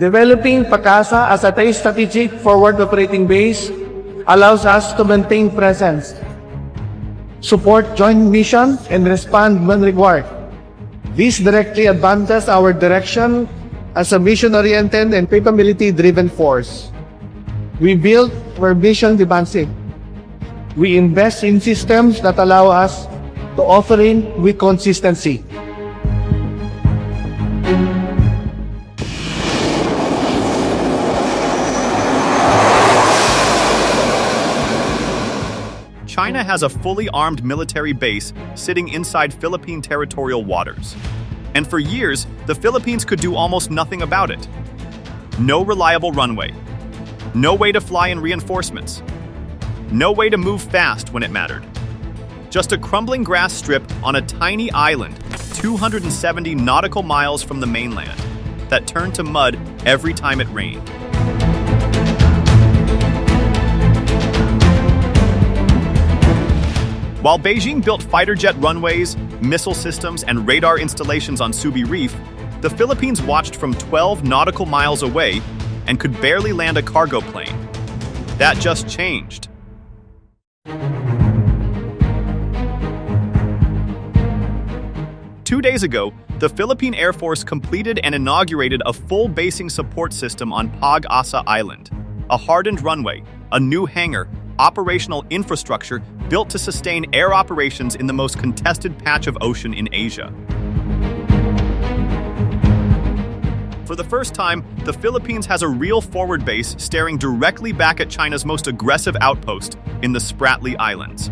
Developing Pag-asa as a strategic forward operating base allows us to maintain presence, support joint mission, and respond when required. This directly advances our direction as a mission-oriented and capability-driven force. We build where mission demands it. We invest in systems that allow us to operate with consistency. China has a fully armed military base sitting inside Philippine territorial waters. And for years, the Philippines could do almost nothing about it. No reliable runway. No way to fly in reinforcements. No way to move fast when it mattered. Just a crumbling grass strip on a tiny island, 270 nautical miles from the mainland, that turned to mud every time it rained. While Beijing built fighter jet runways, missile systems, and radar installations on Subi Reef, the Philippines watched from 12 nautical miles away and could barely land a cargo plane. That just changed. Two days ago, the Philippine Air Force completed and inaugurated a full basing support system on Pag-asa Island, a hardened runway, a new hangar, operational infrastructure built to sustain air operations in the most contested patch of ocean in Asia. For the first time, the Philippines has a real forward base staring directly back at China's most aggressive outpost in the Spratly Islands.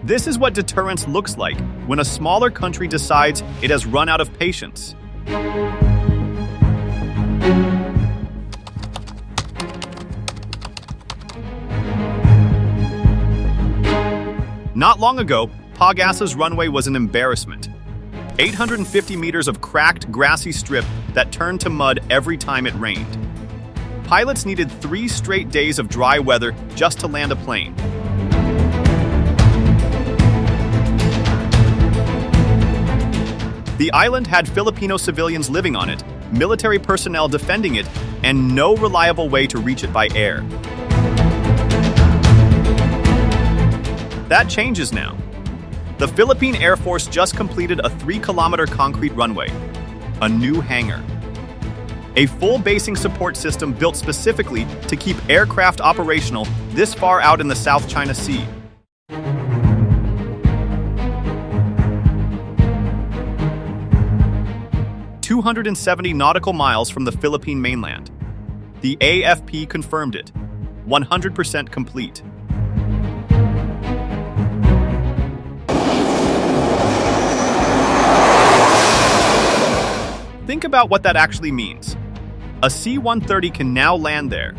This is what deterrence looks like when a smaller country decides it has run out of patience. Not long ago, Pag-asa's runway was an embarrassment. 850 meters of cracked, grassy strip that turned to mud every time it rained. Pilots needed 3 straight days of dry weather just to land a plane. The island had Filipino civilians living on it, military personnel defending it, and no reliable way to reach it by air. That changes now. The Philippine Air Force just completed a 3-kilometer concrete runway, a new hangar, a full basing support system built specifically to keep aircraft operational this far out in the South China Sea. "270 nautical miles from the Philippine mainland. The AFP confirmed it. 100% complete. Think about what that actually means. A C-130 can now land there.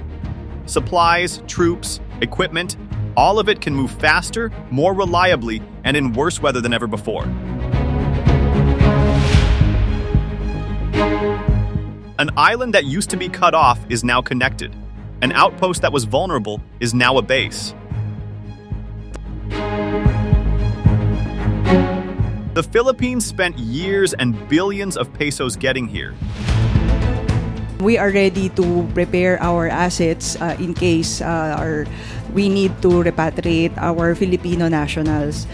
Supplies, troops, equipment, all of it can move faster, more reliably, and in worse weather than ever before. An island that used to be cut off is now connected. An outpost that was vulnerable is now a base. The Philippines spent years and billions of pesos getting here. We are ready to prepare our assets in case we need to repatriate our Filipino nationals.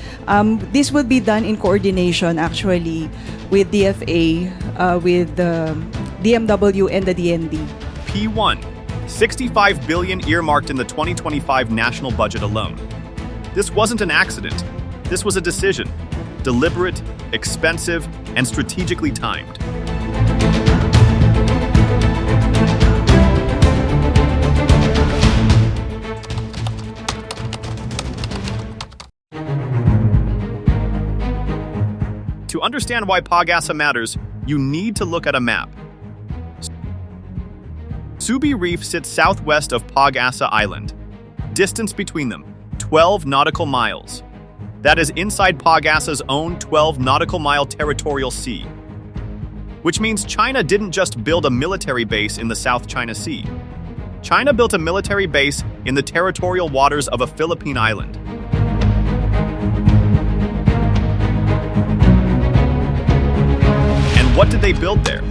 This will be done in coordination actually with DFA, with the DMW and the DND. P1, 65 billion earmarked in the 2025 national budget alone. This wasn't an accident. This was a decision. Deliberate, expensive, and strategically timed. To understand why Pag-asa matters, you need to look at a map. Subi Reef sits southwest of Pag-asa Island. Distance between them, 12 nautical miles. That is inside Pag-asa's own 12 nautical mile territorial sea. Which means China didn't just build a military base in the South China Sea. China built a military base in the territorial waters of a Philippine island. And what did they build there?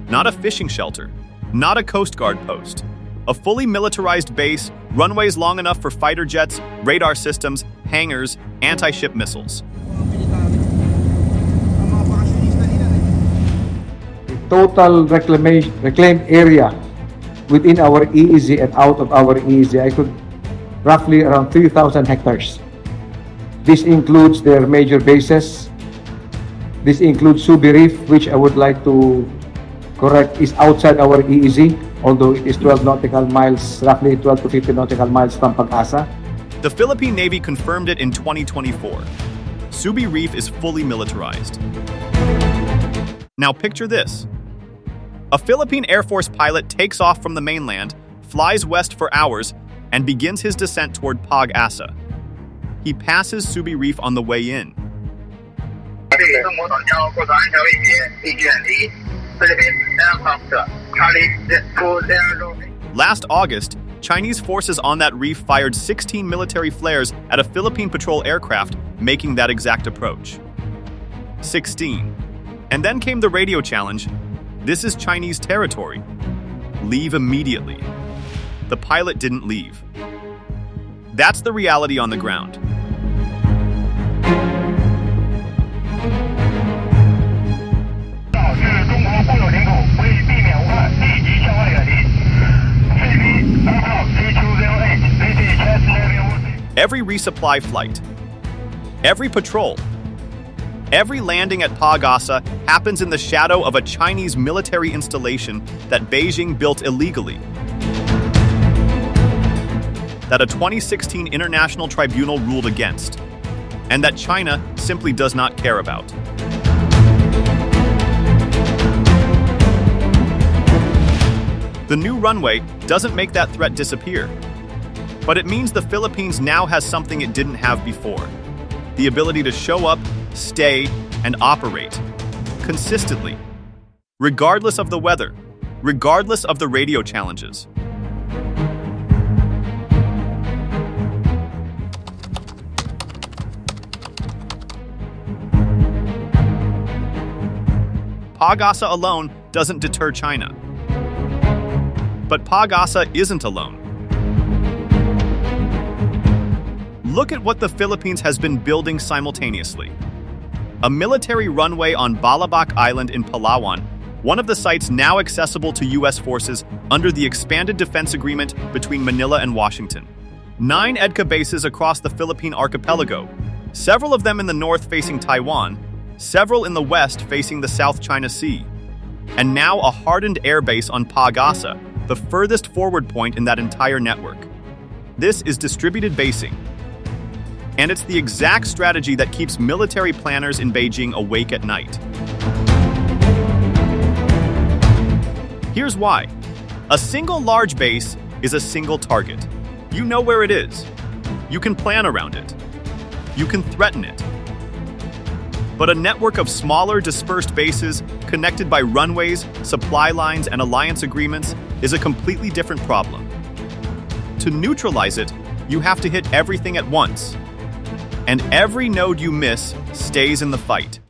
Not a fishing shelter, not a Coast Guard post. A fully militarized base, runways long enough for fighter jets, radar systems, hangars, anti-ship missiles. The total reclaimed area within our EEZ and out of our EEZ, I could roughly around 3,000 hectares. This includes their major bases. This includes Subi Reef, which I would like to correct, is outside our EEZ, although it is 12 nautical miles, roughly 12 to 15 nautical miles from Pag-asa. The Philippine Navy confirmed it in 2024. Subi Reef is fully militarized. Now picture this. A Philippine Air Force pilot takes off from the mainland, flies west for hours, and begins his descent toward Pag-asa. He passes Subi Reef on the way in. Last August, Chinese forces on that reef fired 16 military flares at a Philippine patrol aircraft making that exact approach. 16. And then came the radio challenge. This is Chinese territory. Leave immediately. The pilot didn't leave. That's the reality on the ground. Every resupply flight, every patrol, every landing at Pag-asa happens in the shadow of a Chinese military installation that Beijing built illegally, that a 2016 international tribunal ruled against, and that China simply does not care about. The new runway doesn't make that threat disappear, but it means the Philippines now has something it didn't have before: the ability to show up, stay, and operate consistently, regardless of the weather, regardless of the radio challenges. Pag-asa alone doesn't deter China. But Pag-asa isn't alone. Look at what the Philippines has been building simultaneously. A military runway on Balabac Island in Palawan, one of the sites now accessible to U.S. forces under the expanded defense agreement between Manila and Washington. 9 EDCA bases across the Philippine archipelago, several of them in the north facing Taiwan, several in the west facing the South China Sea, and now a hardened air base on Pag-asa, the furthest forward point in that entire network. This is distributed basing, and it's the exact strategy that keeps military planners in Beijing awake at night. Here's why. A single large base is a single target. You know where it is. You can plan around it. You can threaten it. But a network of smaller, dispersed bases, connected by runways, supply lines, and alliance agreements, is a completely different problem. To neutralize it, you have to hit everything at once. And every node you miss stays in the fight.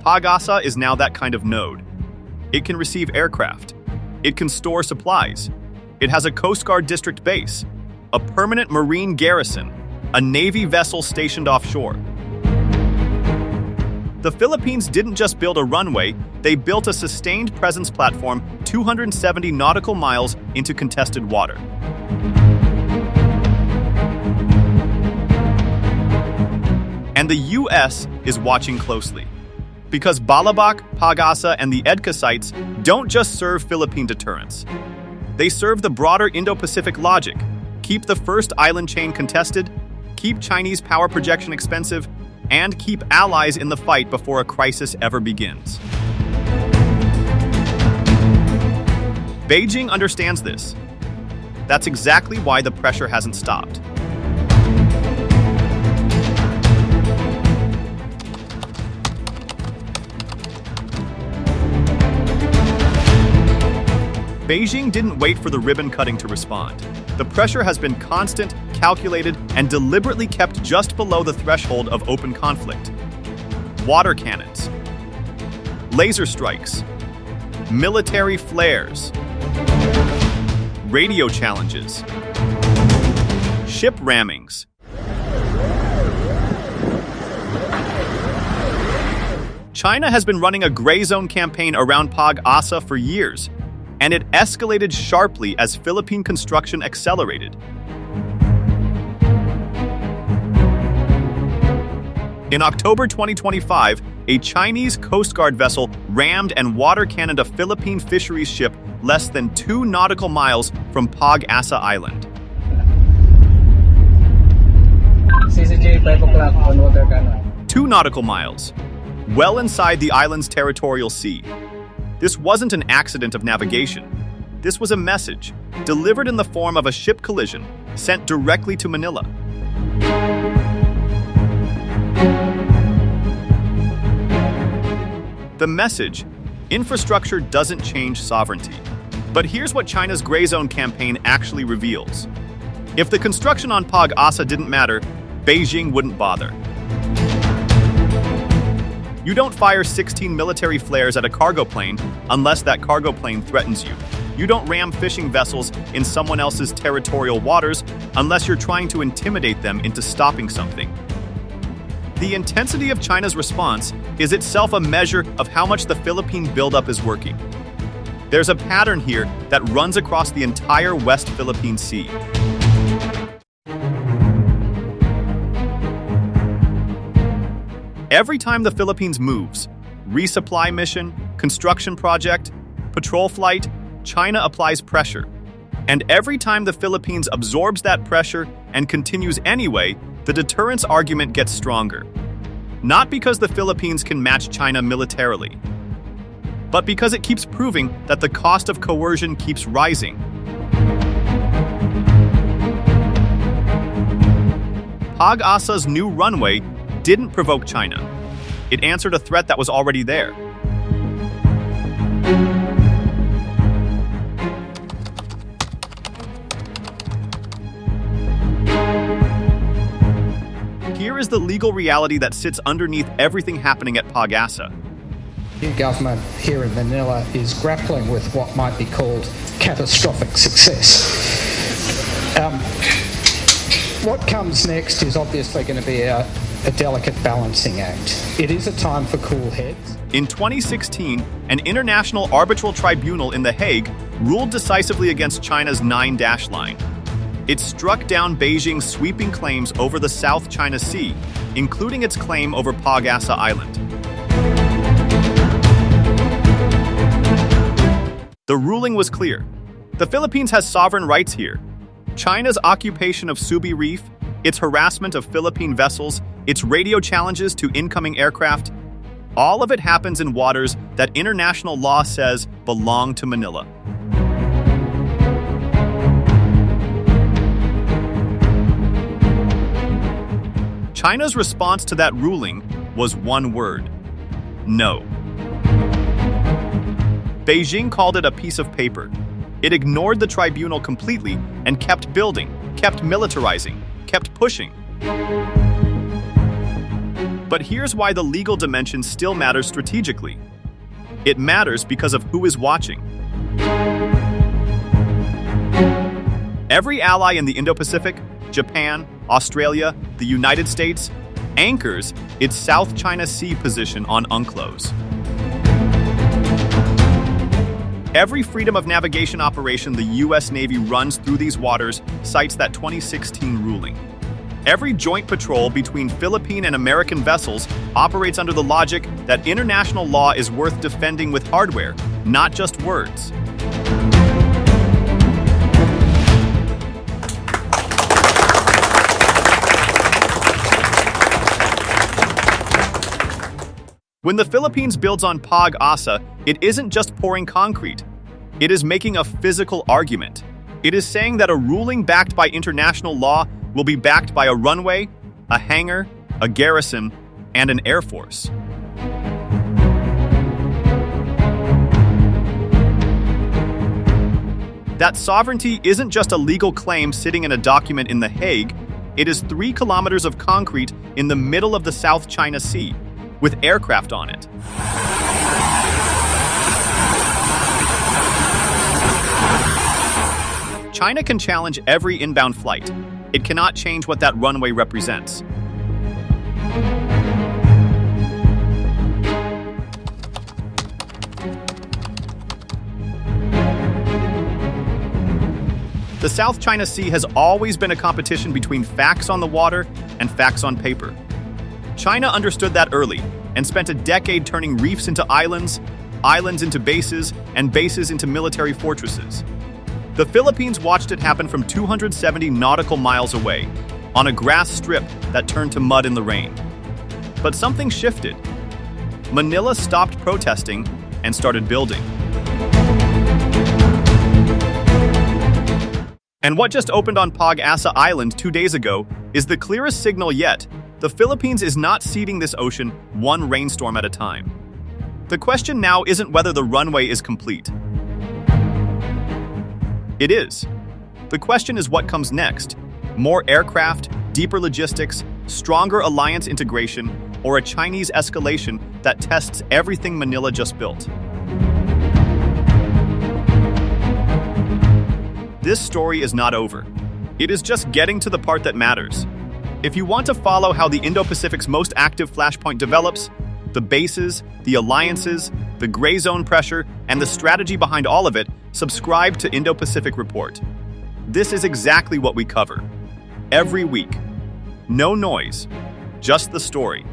Pag-asa is now that kind of node. It can receive aircraft. It can store supplies. It has a Coast Guard district base, a permanent marine garrison, a Navy vessel stationed offshore. The Philippines didn't just build a runway, they built a sustained presence platform 270 nautical miles into contested water. And the U.S. is watching closely. Because Balabac, Pag-asa, and the EDCA sites don't just serve Philippine deterrence. They serve the broader Indo-Pacific logic: keep the first island chain contested, keep Chinese power projection expensive, and keep allies in the fight before a crisis ever begins. Beijing understands this. That's exactly why the pressure hasn't stopped. Beijing didn't wait for the ribbon cutting to respond. The pressure has been constant, calculated, and deliberately kept just below the threshold of open conflict. Water cannons, laser strikes, military flares, radio challenges, ship rammings. China has been running a gray zone campaign around Pag-asa for years, and it escalated sharply as Philippine construction accelerated. In October 2025, a Chinese Coast Guard vessel rammed and water cannoned a Philippine fisheries ship less than 2 nautical miles from Pag-asa Island. CCJ 5 o'clock on water cannon. 2 nautical miles, well inside the island's territorial sea. This wasn't an accident of navigation. This was a message, delivered in the form of a ship collision, sent directly to Manila. The message: infrastructure doesn't change sovereignty. But here's what China's gray zone campaign actually reveals. If the construction on Pag-asa didn't matter, Beijing wouldn't bother. You don't fire 16 military flares at a cargo plane unless that cargo plane threatens you. You don't ram fishing vessels in someone else's territorial waters unless you're trying to intimidate them into stopping something. The intensity of China's response is itself a measure of how much the Philippine buildup is working. There's a pattern here that runs across the entire West Philippine Sea. Every time the Philippines moves, resupply mission, construction project, patrol flight, China applies pressure. And every time the Philippines absorbs that pressure and continues anyway, the deterrence argument gets stronger. Not because the Philippines can match China militarily, but because it keeps proving that the cost of coercion keeps rising. Pag-asa's new runway didn't provoke China. It answered a threat that was already there. Here is the legal reality that sits underneath everything happening at Pag-asa. The new government here in Manila is grappling with what might be called catastrophic success. What comes next is obviously going to be a delicate balancing act. It is a time for cool heads. In 2016, an international arbitral tribunal in The Hague ruled decisively against China's 9-dash line. It struck down Beijing's sweeping claims over the South China Sea, including its claim over Pag-asa Island. The ruling was clear. The Philippines has sovereign rights here. China's occupation of Subi Reef, its harassment of Philippine vessels, its radio challenges to incoming aircraft, all of it happens in waters that international law says belong to Manila. China's response to that ruling was one word: no. Beijing called it a piece of paper. It ignored the tribunal completely and kept building, kept militarizing, kept pushing. But here's why the legal dimension still matters strategically. It matters because of who is watching. Every ally in the Indo-Pacific, Japan, Australia, the United States, anchors its South China Sea position on UNCLOS. Every freedom of navigation operation the U.S. Navy runs through these waters cites that 2016 ruling. Every joint patrol between Philippine and American vessels operates under the logic that international law is worth defending with hardware, not just words. When the Philippines builds on Pag-asa, it isn't just pouring concrete. It is making a physical argument. It is saying that a ruling backed by international law will be backed by a runway, a hangar, a garrison, and an air force. That sovereignty isn't just a legal claim sitting in a document in The Hague, it is 3 kilometers of concrete in the middle of the South China Sea, with aircraft on it. China can challenge every inbound flight. It cannot change what that runway represents. The South China Sea has always been a competition between facts on the water and facts on paper. China understood that early and spent a decade turning reefs into islands, islands into bases, and bases into military fortresses. The Philippines watched it happen from 270 nautical miles away, on a grass strip that turned to mud in the rain. But something shifted. Manila stopped protesting and started building. And what just opened on Pag-asa Island 2 days ago is the clearest signal yet. The Philippines is not ceding this ocean one rainstorm at a time. The question now isn't whether the runway is complete. It is. The question is what comes next. More aircraft, deeper logistics, stronger alliance integration, or a Chinese escalation that tests everything Manila just built. This story is not over. It is just getting to the part that matters. If you want to follow how the Indo-Pacific's most active flashpoint develops, the bases, the alliances, the gray zone pressure, and the strategy behind all of it, subscribe to Indo-Pacific Report. This is exactly what we cover. Every week. No noise, just the story.